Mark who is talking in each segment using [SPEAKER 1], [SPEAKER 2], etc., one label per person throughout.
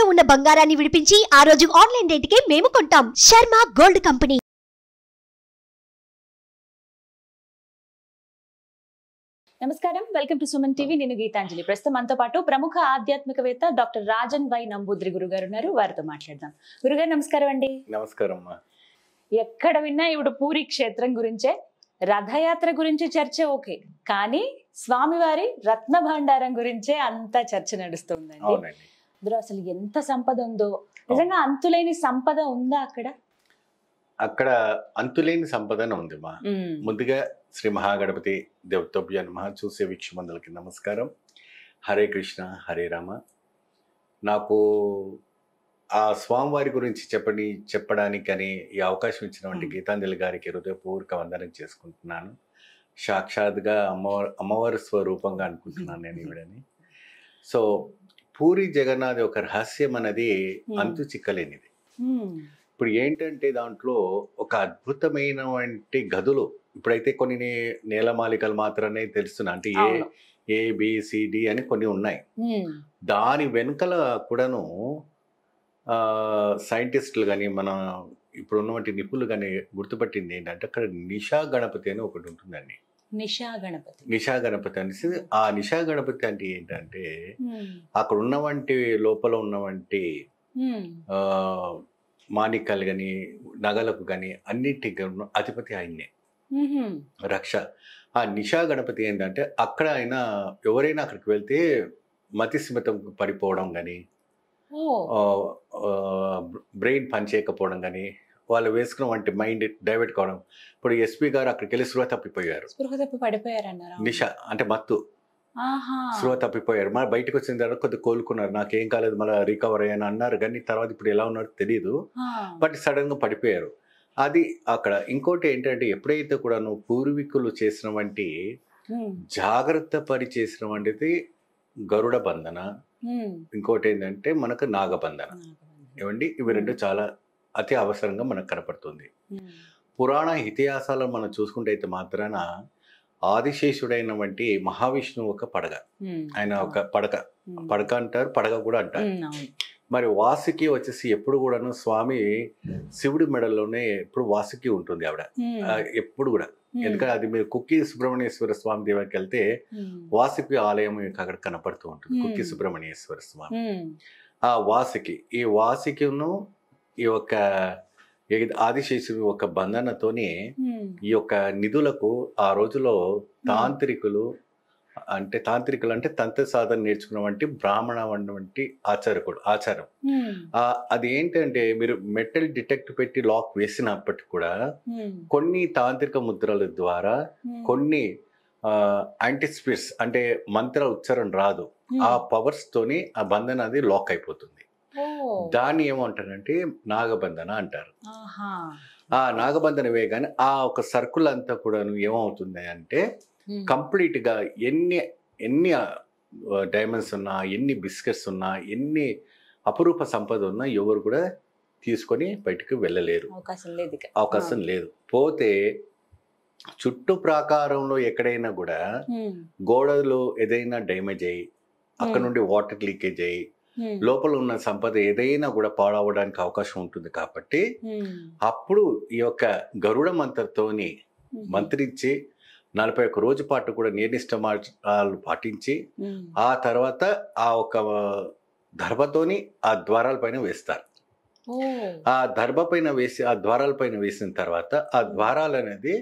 [SPEAKER 1] తాకట్టులో ఉన్న బంగారాన్ని విడిపించి ఆ రోజు ఆన్లైన్ రేటుకే మేము కొంటాం. Sharma gold company.
[SPEAKER 2] నమస్కారం, వెల్కమ్ టు సుమన్ టీవీ. నేను గీతాంజలి. ప్రస్తుతం మనతో పాటు ప్రముఖ ఆధ్యాత్మికవేత్త డాక్టర్ రాజన్ వై నంబూద్రి గురుగారు ఉన్నారు. వారితో మాట్లాడదాం. గురుగారు నమస్కారం అండి.
[SPEAKER 3] నమస్కారం.
[SPEAKER 2] ఎక్కడ విన్నా ఇప్పుడు పూరి క్షేత్రం గురించే, రథయాత్ర గురించి చర్చ ఓకే, కానీ స్వామివారి రత్న భాండారం గురించే అంత చర్చ నడుస్తుందండి. అందులో అసలు ఎంత సంపద ఉందో, నిజంగా అంతులేని సంపద ఉందా అక్కడ?
[SPEAKER 3] అక్కడ అంతులేని సంపదన ఉంది మా. ముందుగా శ్రీ మహాగణపతి దేవతోభ్య నమః. చూసే వీక్షమందరికి నమస్కారం. హరే కృష్ణ హరే రామ. నాకు ఆ స్వామివారి గురించి చెప్పడానికని ఈ అవకాశం ఇచ్చినటువంటి గీతాంజలి గారికి హృదయపూర్వక వందనం చేసుకుంటున్నాను. సాక్షాత్గా అమ్మవారి స్వరూపంగా అనుకుంటున్నాను నేను ఈవిడని. సో పూరి జగన్నాథ్ ఒక రహస్యం అనేది అంతు చిక్కలేనిది. ఇప్పుడు ఏంటంటే దాంట్లో ఒక అద్భుతమైనటువంటి గదులు, ఇప్పుడైతే కొన్ని నేలమాలికలు మాత్రమే తెలుస్తున్నాయి, అంటే ఏబిసిడి అని కొన్ని ఉన్నాయి. దాని వెనుకల కూడాను సైంటిస్టులు కానీ మన ఇప్పుడు ఉన్నటువంటి నిపుణులు కానీ గుర్తుపట్టింది ఏంటంటే అక్కడ నిషా గణపతి అని ఒకటి ఉంటుందండి. నిషా గణపతి అనేసి, ఆ నిషా గణపతి అంటే ఏంటంటే అక్కడ ఉన్నవంటి లోపల ఉన్నవంటి మాణిక్యాలు కానీ నగలకు కానీ అన్నిటికీ అధిపతి ఆయన్నే, రక్ష. ఆ నిషా గణపతి ఏంటంటే అక్కడ ఆయన ఎవరైనా అక్కడికి వెళ్తే మతిస్థిమితం పడిపోవడం కానీ, బ్రెయిన్ పనిచేయకపోవడం కానీ, వాళ్ళు వేసుకున్న వంటి మైండ్ డైవర్ట్ కావడం. ఇప్పుడు ఎస్పీ గారు అక్కడికి వెళ్ళి స్పృహ తప్పిపోయారు. నిషా అంటే మత్తు, స్పృహ తప్పిపోయారు. మన బయటకు వచ్చిన తర్వాత కొద్దిగా కోలుకున్నారు, నాకేం కాలేదు, మళ్ళీ రికవర్ అయ్యాను అన్నారు. కానీ తర్వాత ఇప్పుడు ఎలా ఉన్నారో తెలియదు, బట్ సడన్ గా పడిపోయారు. అది అక్కడ. ఇంకోటి ఏంటంటే ఎప్పుడైతే కూడా నువ్వు పూర్వీకులు చేసిన వంటి జాగ్రత్త పడి చేసిన వంటిది గరుడ బంధన, ఇంకోటి ఏంటంటే మనకు నాగబంధన. ఏమండి, ఇవి రెండు చాలా అతి అవసరంగా మనకు కనపడుతుంది. పురాణ ఇతిహాసాలను మనం చూసుకుంటే అయితే మాత్రాన ఆదిశేషుడైన వంటి మహావిష్ణువు ఒక పడగ, ఆయన ఒక పడక అంటారు, పడగ కూడా అంటారు. మరి వాసుకి వచ్చేసి ఎప్పుడు కూడాను స్వామి శివుడి మెడలోనే ఎప్పుడు వాసుకి ఉంటుంది ఆవిడ ఎప్పుడు కూడా. ఎందుకంటే అది మీరు కుక్కి సుబ్రహ్మణ్యేశ్వర స్వామి దేవానికి వెళ్తే వాసుకి ఆలయం అక్కడ కనపడుతూ ఉంటుంది, కుక్కి సుబ్రహ్మణ్యేశ్వర స్వామి. ఆ వాసుకి, ఈ వాసుకిను ఈ యొక్క ఆదిశేషుని ఒక బంధనతోనే ఈ యొక్క నిధులకు ఆ రోజులో తాంత్రికులు అంటే తంత్ర సాధన నేర్చుకున్న వంటి బ్రాహ్మణ వంటి ఆచారం. అది ఏంటంటే మీరు మెటల్ డిటెక్ట్ పెట్టి లాక్ వేసినప్పటికి కూడా కొన్ని తాంత్రిక ముద్రల ద్వారా కొన్ని యాంటిస్పిరిట్స్ అంటే మంత్ర ఉచ్చారణ రాదు, ఆ పవర్స్ తోని ఆ బంధన అది లాక్ అయిపోతుంది. దాన్ని ఏమంటారంటే నాగబంధన అంటారు. ఆ నాగబంధన వేగానే ఆ ఒక సర్కిల్ అంతా కూడా ఏమవుతుంది అంటే కంప్లీట్ గా ఎన్ని డైమండ్స్ ఉన్నా, ఎన్ని బిస్కెట్స్ ఉన్నా, ఎన్ని అపురూప సంపద ఉన్నా ఎవరు కూడా తీసుకొని బయటకు వెళ్ళలేరు, అవకాశం లేదు. పోతే చుట్టూ ప్రాకారంలో ఎక్కడైనా కూడా గోడలు ఏదైనా డ్యామేజ్ అయ్యి అక్కడ నుండి వాటర్ లీకేజ్ అయ్యి లోపల ఉన్న సంపద ఏదైనా కూడా పాడవడానికి అవకాశం ఉంటుంది. కాబట్టి అప్పుడు ఈ యొక్క గరుడ మంత్రతోని మంత్రించి 41 రోజు పాటు కూడా నిర్దిష్టమాలు పాటించి ఆ తర్వాత ఆ ఒక దర్భతోని ఆ ద్వారాల పైన వేస్తారు. ఆ దర్భ పైన వేసి ఆ ద్వారాల పైన వేసిన తర్వాత ఆ ద్వారాలు అనేది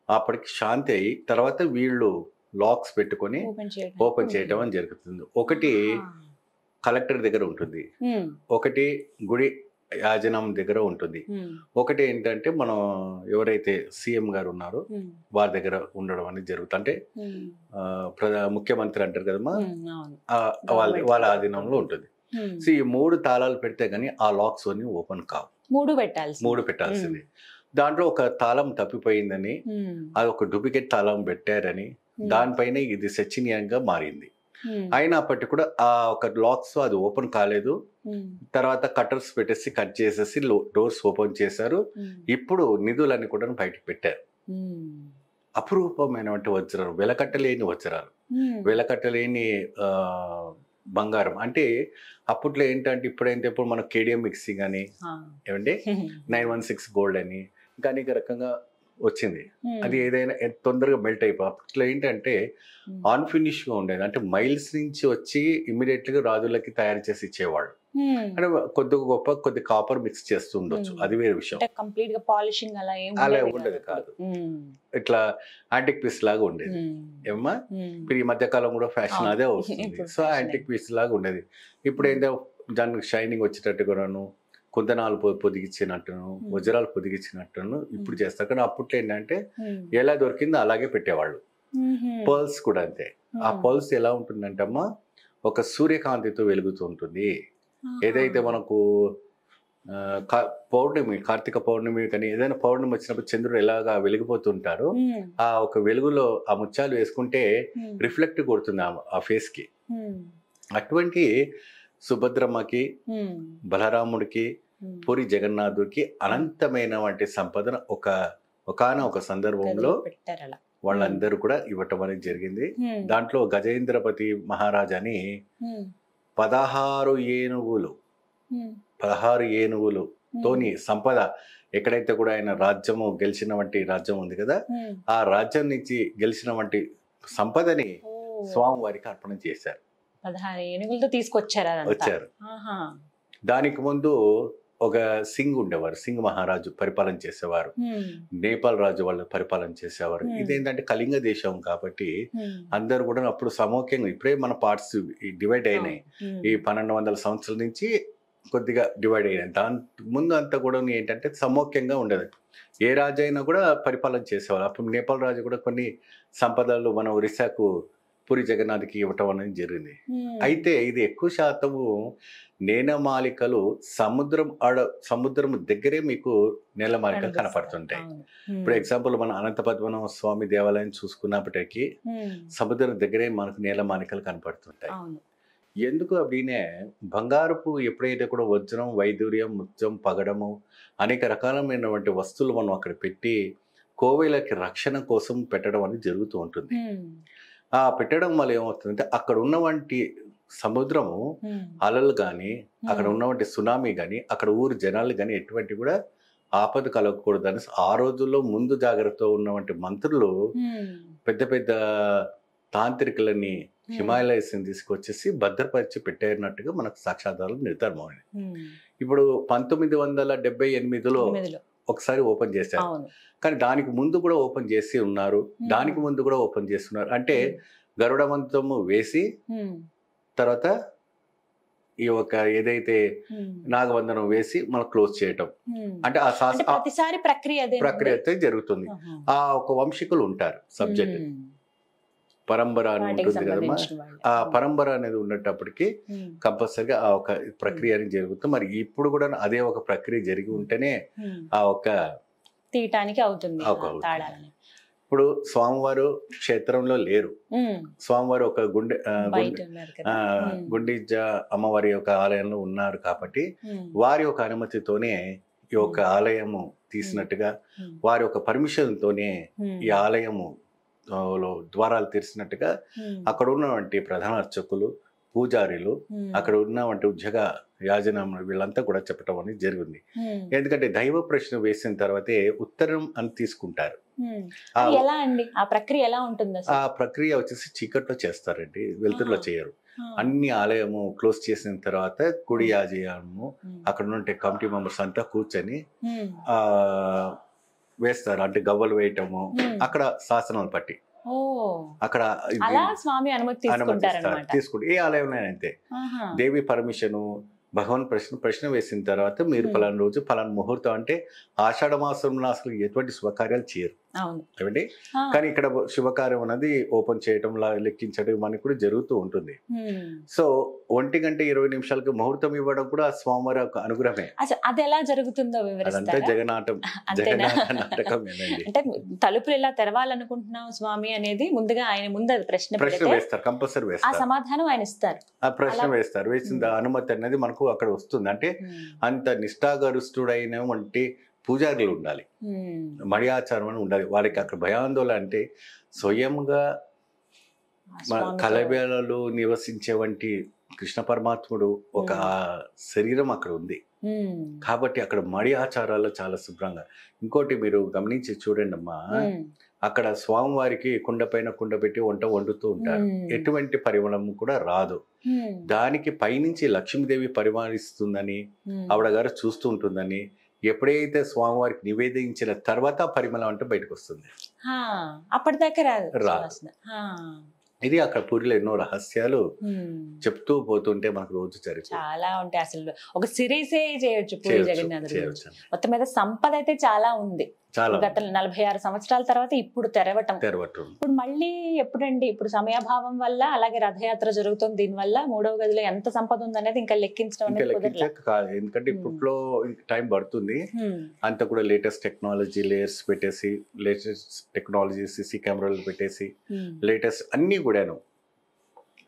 [SPEAKER 3] అప్పటికి శాంతి అయ్యి తర్వాత వీళ్ళు లాక్స్ పెట్టుకొని ఓపెన్ చేయటం అని జరుగుతుంది. ఒకటి కలెక్టర్ దగ్గర ఉంటుంది, ఒకటి గుడి యాజనం దగ్గర ఉంటుంది, ఒకటి ఏంటంటే మనం ఎవరైతే సీఎం గారు ఉన్నారో వారి దగ్గర ఉండడం అనేది జరుగుతుంది. అంటే ముఖ్యమంత్రి అంటారు కదమ్మా, వాళ్ళ ఆధీనంలో ఉంటుంది. సో ఈ 3 తాళాలు పెడితే గానీ ఆ లాక్స్ అన్ని ఓపెన్ కావు, 3 పెట్టాల్సింది. దాంట్లో ఒక తాళం తప్పిపోయిందని, అది ఒక డూప్లికేట్ తాళం పెట్టారని దానిపైన ఇది శచనీయంగా మారింది. అయినప్పటికీ కూడా ఆ ఒక లాక్స్ అది ఓపెన్ కాలేదు. తర్వాత కట్టర్స్ పెట్టేసి కట్ చేసేసి డోర్స్ ఓపెన్ చేశారు. ఇప్పుడు నిధులన్నీ కూడా బయటకు పెట్టారు. అపురూపమైనటువంటి వజ్రాలు, వెలకట్టలేని వజ్రాలు, వెలకట్టలేని బంగారం అంటే అప్పట్లో ఏంటంటే ఇప్పుడైతే ఇప్పుడు మన కేడిఎం మిక్సింగ్ అని ఏమంటే 916 గోల్డ్ అని ఇంకా అనేక రకంగా వచ్చింది. అది ఏదైనా తొందరగా మెల్ట్ అయిపోయి అప్పట్లో ఏంటంటే అన్ఫినిష్ గా ఉండేది. అంటే మైల్స్ నుంచి వచ్చి ఇమ్మీడియట్ గా రాజులకి తయారు చేసి ఇచ్చేవాళ్ళు. అంటే కొద్దిగా గొప్ప కొద్ది కాపర్ మిక్స్ చేస్తూ ఉండొచ్చు, అది వేరే విషయం.
[SPEAKER 2] కంప్లీట్ గా పాలిషింగ్ అలా
[SPEAKER 3] ఉండేది కాదు, ఇట్లా యాంటిక్ పీస్ లాగా ఉండేది. ఏమన్నా ఇప్పుడు ఈ మధ్య కాలం కూడా ఫ్యాషన్ అదే వస్తుంది. సో యాంటిక్ పీస్ లాగా ఉండేది. ఇప్పుడు ఏంటో దానికి షైనింగ్ వచ్చేటట్టుగాను, కుందనాలు పొదిగించినట్టును, వజ్రాలు పొదిగించినట్టును ఇప్పుడు చేస్తారు. కానీ అప్పట్లో ఏంటంటే ఎలా దొరికిందో అలాగే పెట్టేవాళ్ళు. పర్ల్స్ కూడా అంతే. ఆ పర్ల్స్ ఎలా ఉంటుందంటే అమ్మా ఒక సూర్యకాంతితో వెలుగుతూ ఉంటుంది. ఏదైతే మనకు పౌర్ణమి, కార్తీక పౌర్ణమి కానీ ఏదైనా పౌర్ణమి వచ్చినప్పుడు చంద్రుడు ఎలాగా వెలిగిపోతుంటారో ఆ ఒక వెలుగులో ఆ ముత్యాలు వేసుకుంటే రిఫ్లెక్ట్ కొడుతుంది ఆ ఫేస్ కి. అటువంటి సుభద్రమ్మకి, బలరాముడికి, పూరి జగన్నాథుడికి అనంతమైన వంటి సంపదన ఒకానొక సందర్భంలో వాళ్ళందరూ కూడా ఇవ్వటం అనేది జరిగింది. దాంట్లో గజేంద్రపతి మహారాజ్ అని 16 ఏనుగులు తోని సంపద ఎక్కడైతే కూడా ఆయన రాజ్యము గెలిచిన వంటి రాజ్యం ఉంది కదా, ఆ రాజ్యం నుంచి గెలిచిన వంటి సంపదని స్వామివారికి అర్పణ చేశారు.
[SPEAKER 2] 16 ఏనుగులతో వచ్చారు.
[SPEAKER 3] దానికి ముందు ఒక సింగ్ ఉండేవారు, సింగ్ మహారాజు పరిపాలన చేసేవారు. నేపాల్ రాజు వాళ్ళు పరిపాలన చేసేవారు. ఇదేంటంటే కళింగ దేశం కాబట్టి అందరు కూడా అప్పుడు సమోక్యంగా, ఇప్పుడే మన పార్ట్స్ డివైడ్ అయినాయి. ఈ 1200 సంవత్సరాల నుంచి కొద్దిగా డివైడ్ అయినాయి. దాని ముందు అంతా కూడా ఏంటంటే సమోక్యంగా ఉండేది. ఏ రాజు అయినా కూడా పరిపాలన చేసేవారు. అప్పుడు నేపాల్ రాజు కూడా కొన్ని సంపదలు మన ఒరిస్సాకు పూరి జగన్నాథ్కి ఇవ్వటం అనేది జరిగింది. అయితే ఇది ఎక్కువ శాతము నేలమాలికలు సముద్రం దగ్గరే మీకు నేలమాలికలు కనపడుతుంటాయి. ఇప్పుడు ఎగ్జాంపుల్ మన అనంత పద్మనాభ స్వామి దేవాలయం చూసుకున్నప్పటికీ సముద్రం దగ్గరే మనకు నేలమాలికలు కనపడుతుంటాయి. ఎందుకు అప్పుడే బంగారపు ఎప్పుడైతే కూడా వజ్రం, వైదూర్యం, ముత్యం, పగడము అనేక రకాలమైనటువంటి వస్తువులు మనం అక్కడ పెట్టి కోవెలకి రక్షణ కోసం పెట్టడం అనేది జరుగుతూ ఉంటుంది. ఆ పెట్టడం వల్ల ఏమవుతుందంటే అక్కడ ఉన్నవంటి సముద్రము అలలు కానీ, అక్కడ ఉన్నవంటి సునామీ కానీ, అక్కడ ఊరు జనాలు కానీ ఎటువంటి కూడా ఆపద కలగకూడదని ఆ రోజుల్లో ముందు జాగ్రత్తతో ఉన్నవంటి మంత్రులు పెద్ద పెద్ద తాంత్రికులని హిమాలయస్ తీసుకొచ్చేసి భద్రపరిచి పెట్టేనట్టుగా మనకు సాక్షాధారాలు నిర్ధారణ. ఇప్పుడు 1978లో ఒకసారి ఓపెన్ చేశారు, కానీ దానికి ముందు కూడా ఓపెన్ చేసి ఉన్నారు, దానికి ముందు కూడా ఓపెన్ చేస్తున్నారు. అంటే గరుడమంతము వేసి తర్వాత ఈ ఒక ఏదైతే నాగబంధనం వేసి మనం క్లోజ్ చేయటం, అంటే ఆ ప్రక్రియ అయితే జరుగుతుంది. ఆ ఒక వంశీకులు ఉంటారు, సబ్జెక్ట్ పరంపర అని ఉంటుంది కదమ్మా. ఆ పరంపర అనేది ఉండేటప్పటికి కంపల్సరిగా ఆ ఒక ప్రక్రియ అనేది జరుగుతుంది. మరి ఇప్పుడు కూడా అదే ఒక ప్రక్రియ జరిగి ఉంటేనే ఆ ఒక
[SPEAKER 2] తీయటానికి అవుతుంది.
[SPEAKER 3] ఇప్పుడు స్వామివారు క్షేత్రంలో లేరు. స్వామివారు ఒక గుండిజ అమ్మవారి యొక్క ఆలయంలో ఉన్నారు కాబట్టి వారి యొక్క అనుమతితోనే ఈ యొక్క ఆలయము తీసినట్టుగా, వారి యొక్క పర్మిషన్ తోనే ఈ ఆలయము ద్వారాలు తెరిచినట్టుగా అక్కడ ఉన్నటువంటి ప్రధాన అర్చకులు, పూజారులు, అక్కడ ఉన్నటువంటి ఉద్యోగ యాజనాములు వీళ్ళంతా కూడా చెప్పడం అనేది జరిగింది. ఎందుకంటే దైవ ప్రశ్న వేసిన తర్వాతే ఉత్తరం అని తీసుకుంటారు.
[SPEAKER 2] ఎలా అండి ఆ ప్రక్రియ ఎలా ఉంటుంది?
[SPEAKER 3] ఆ ప్రక్రియ వచ్చేసి చీకట్లో చేస్తారండి, వెలుతురులో చేయరు. అన్ని ఆలయము క్లోజ్ చేసిన తర్వాత కుడి యాజనము అక్కడ ఉంటే కమిటీ మెంబర్స్ అంతా కూర్చొని వేస్తారు. అంటే గవ్వలు వేయటము అక్కడ శాసనాలు బట్టి అక్కడ
[SPEAKER 2] స్వామి అనుమతి
[SPEAKER 3] తీసుకుంటే ఏ ఆలయంలో అంతే. దేవి పర్మిషను, భగవాన్ ప్రశ్న వేసిన తర్వాత మీరు పలానా రోజు పలానా ముహూర్తం, అంటే ఆషాఢ మాసంలో అసలు ఎటువంటి శుభకార్యాలు చేయరు ఏమండి. కానీ ఇక్కడ శుభకార్యం అనేది ఓపెన్ చేయటం, లెక్కించడం మనకి కూడా జరుగుతూ ఉంటుంది. సో 1:20 ముహూర్తం ఇవ్వడం కూడా స్వామివారి యొక్క అనుగ్రహమే.
[SPEAKER 2] అది ఎలా జరుగుతుందో
[SPEAKER 3] అదంతా జగన్నాటకం నాటకమేనండి.
[SPEAKER 2] అంటే తలుపులు ఎలా తెరవాలనుకుంటున్నాం స్వామి అనేది ముందుగా ఆయన ముందు ప్రశ్న
[SPEAKER 3] వేస్తారు, కంపల్సరీ వేస్తారు.
[SPEAKER 2] సమాధానం ఆయన ఇస్తారు,
[SPEAKER 3] ఆ ప్రశ్న వేస్తారు. వేసిన అనుమతి అనేది మనకు అక్కడ వస్తుంది. అంటే అంత నిష్ఠాగరుష్ఠుడైన వంటి పూజారులు ఉండాలి, మర్యాచారం అని ఉండాలి. వాళ్ళకి అక్కడ భయాందోళన అంటే స్వయంగా కలబేళలు నివసించే వంటి కృష్ణ పరమాత్ముడు ఒక శరీరం అక్కడ ఉంది కాబట్టి అక్కడ మడి ఆచారాలు చాలా శుభ్రంగా. ఇంకోటి మీరు గమనించి చూడండి అమ్మా, అక్కడ స్వామివారికి కుండ పైన కుండ పెట్టి వంట వండుతూ ఉంటారు. ఎటువంటి పరిమళం కూడా రాదు. దానికి పైనుంచి లక్ష్మీదేవి పరిమాణిస్తుందని ఆవిడ గారు చూస్తూ ఉంటుందని, ఎప్పుడైతే స్వామివారికి నివేదించిన తర్వాత పరిమళం అంటే బయటకు వస్తుంది.
[SPEAKER 2] అప్పటిదాకా
[SPEAKER 3] రాదు. ఇది అక్కడ పూరిలో ఎన్నో రహస్యాలు చెప్తూ పోతుంటే మనకు రోజు
[SPEAKER 2] చాలా ఉంటాయి. అసలు ఒక సిరీసే చేయొచ్చు పూరి జగన్నాథ్. మొత్తం మీద సంపద అయితే చాలా ఉంది. గత 46 సంవత్సరాల తర్వాత ఇప్పుడు తెరవటం. ఇప్పుడు మళ్ళీ ఎప్పుడండి? ఇప్పుడు సమయాభావం వల్ల, అలాగే రథయాత్ర జరుగుతుంది, దీని వల్ల 3వ గదిలో ఎంత సంపద ఉందనేది ఇంకా లెక్కించడం
[SPEAKER 3] కాదు. ఎందుకంటే ఇప్పట్లో టైం పడుతుంది. అంత కూడా లేటెస్ట్ టెక్నాలజీ లేయర్స్ పెట్టేసి, లేటెస్ట్ టెక్నాలజీ సీసీ కెమెరాలు పెట్టేసి, లేటెస్ట్ అన్ని కూడాను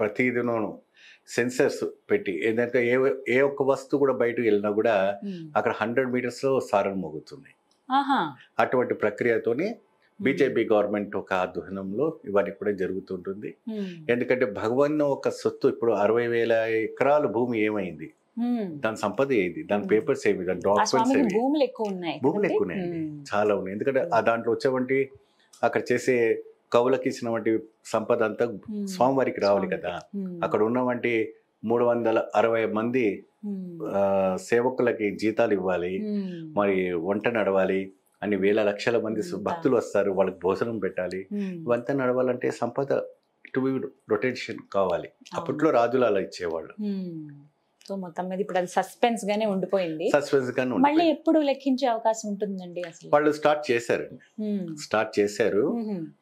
[SPEAKER 3] ప్రతిదినోను సెన్సర్స్ పెట్టి, ఏంటంటే ఏ ఒక్క వస్తువు కూడా బయటకు వెళ్ళినా కూడా అక్కడ 100 meters లో సారన్ మోగుతుంది. అటువంటి ప్రక్రియతోని బీజేపీ గవర్నమెంట్ ఒక ఆధ్వర్యంలో ఇవన్నీ కూడా జరుగుతుంటుంది. ఎందుకంటే భగవాన్ ఒక సొత్తు ఇప్పుడు 60,000 ఎకరాల భూమి ఏమైంది, దాని సంపద ఏది, దాని పేపర్స్ ఏమి, దాని డాక్యుమెంట్స్ ఏమి,
[SPEAKER 2] భూములు ఎక్కువ ఉన్నాయండి,
[SPEAKER 3] చాలా ఉన్నాయి. ఎందుకంటే ఆ దాంట్లో వచ్చేవంటి అక్కడ చేసే కవులకి ఇచ్చినటువంటి సంపద అంతా స్వామివారికి రావాలి కదా. అక్కడ ఉన్నవంటి 360 మంది సేవకులకి జీతాలు ఇవ్వాలి, మరి వంట నడవాలి, అన్ని వేల లక్షల మంది భక్తులు వస్తారు, వాళ్ళకి భోజనం పెట్టాలి. ఇవంతా నడవాలంటే సంపద టు బి రొటేషన్ కావాలి. అప్పట్లో రాజులు అలా ఇచ్చేవాళ్ళు.
[SPEAKER 2] సో మొత్తం మీద ఇప్పుడు అది సస్పెన్స్ గానే ఉండిపోయింది. మళ్ళీ ఎప్పుడు లెక్కించే అవకాశం ఉంటుందండి? అసలు
[SPEAKER 3] వాళ్ళు స్టార్ట్ చేశారు,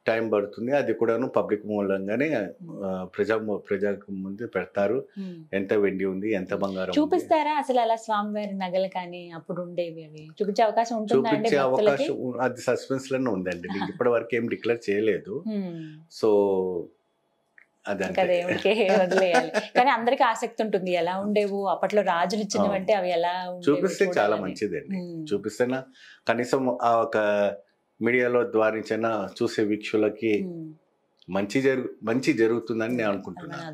[SPEAKER 3] టైం పడుతుంది. అది కూడాను పబ్లిక్ మూలంగానే ప్రజలకు ముందు పెడతారు. ఎంత వెండి ఉంది, ఎంత బంగారం
[SPEAKER 2] చూపిస్తారా అసలు? అలా స్వామివారి నగలు కానీ అప్పుడు ఉండేవి అవి చూపించే అవకాశం ఉంటుంది?
[SPEAKER 3] చూపించే అవకాశం అది సస్పెన్స్ లోనే ఉందండి. ఇప్పటి వరకు ఏం డిక్లేర్ చేయలేదు. సో
[SPEAKER 2] వదిలేయాలి. కానీ అందరికి ఆసక్తి ఉంటుంది, ఎలా ఉండేవు అప్పట్లో రాజులు ఇచ్చినవంటే అవి ఎలా
[SPEAKER 3] చూపిస్తే చాలా మంచిదండి. చూపిస్తేనా కనీసం ఆ ఒక మీడియాలో ద్వారించైనా చూసే వీక్షకులకి మంచి జరుగుతుందని నేను అనుకుంటున్నాను.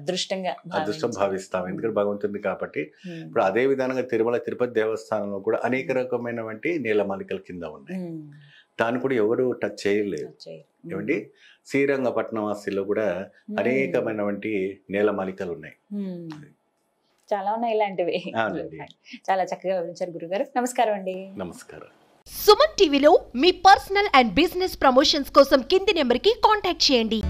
[SPEAKER 3] అదృష్టం భావిస్తాం. ఎందుకంటే భగవంతుడి కాబట్టి. ఇప్పుడు అదే విధంగా తిరుమల తిరుపతి దేవస్థానంలో కూడా అనేక రకమైనటువంటి నీలమాలికల కింద ఉన్నాయి. దాన్ని కూడా ఎవరు టచ్ చేయలేదు. ఏమండి, శ్రీరంగపట్నం వాసిలో కూడా అనేకమైనటువంటి నేలమాలికలు ఉన్నాయి.
[SPEAKER 2] చాలా ఉన్నాయి ఇలాంటివి. చాలా చక్కగా వివరించారు గురుగారు. నమస్కారం అండి.
[SPEAKER 3] నమస్కారం.
[SPEAKER 1] సుమన్ టీవీలో మీ పర్సనల్ అండ్ బిజినెస్ ప్రమోషన్స్ కోసం కింది నెంబర్కి కాంటాక్ట్ చేయండి.